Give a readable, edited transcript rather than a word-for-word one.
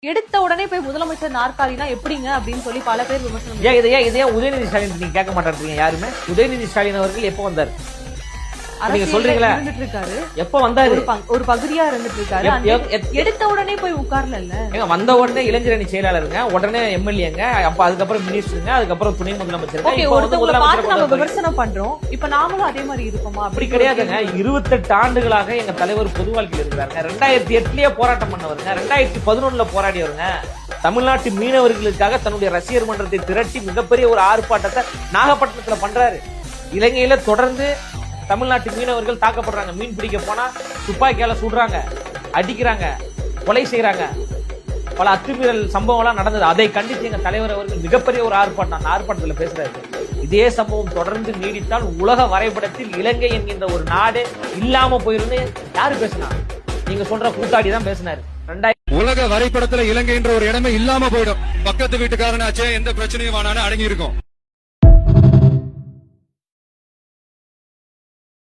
எடுத்த உடனே போய் முதலமைச்சர் நாற்காலினா எப்படிங்க அப்படின்னு சொல்லி பல பேர் விமர்சனம். இதையே உதயநிதி ஸ்டாலின் நீங்க கேட்க மாட்டேன்றீங்க யாருமே. உதயநிதி ஸ்டாலின் அவர்கள் எப்போ வந்தார் நீங்க சொல்றீங்களா? எப்ப வந்தாரு? ஒரு பகுதியா இருந்துட்டு இருக்காரு. எடுத்த உடனே போய் உட்கார்ல. வந்த உடனே இளைஞரணி செயலாளருங்க, உடனே எம்எல்ஏங்க, அப்ப அதுக்கப்புறம் மினிஸ்டருங்க, அதுக்கப்புறம் துணை முதலமைச்சர். விமர்சனம் பண்றோம். இப்ப நாமளும் அதே மாதிரி இருப்போமா? அப்படி கிடையாதுங்க. 28 ஆண்டுகளாக எங்க தலைவர் பொது வாழ்க்கையில் இருக்கிறாருங்க. 2008லயே போராட்டம் பண்ணவருங்க, 2011ல போராடியவருங்க. தமிழ்நாட்டு மீனவர்களுக்காக தன்னுடைய ரசிகர் மன்றத்தை திரட்டி மிகப்பெரிய ஒரு ஆர்ப்பாட்டத்தை நாகப்பட்டினத்துல பண்றாரு. இலங்கையில தொடர்ந்து தமிழ்நாட்டு மீனவர்கள் தாக்கப்படுறாங்க. மீன் பிடிக்க போனா துப்பாக்கியால சுடுறாங்க, அடிக்கிறாங்க, கொலை செய்யறாங்க. பல அத்துமீறல் சம்பவம் நடந்தது. அதை கண்டித்து எங்க தலைவர் அவர்கள் மிகப்பெரிய ஒரு ஆர்ப்பாட்டம், அந்த ஆர்ப்பாட்டத்தில் பேசுறாரு. இதே சம்பவம் தொடர்ந்து நீடித்தால் உலக வரைபடத்தில் இலங்கை என்கின்ற ஒரு நாடு இல்லாம போயிருந்து யாரு பேசினா? நீங்க சொல்ற கூட்டாடி தான் பேசினாரு. உலக வரைபடத்துல இலங்கை என்ற ஒரு இடமே இல்லாம போயிடும். பக்கத்து வீட்டுக்காரனாச்சே எந்த பிரச்சனையும் அடங்கி இருக்கும்.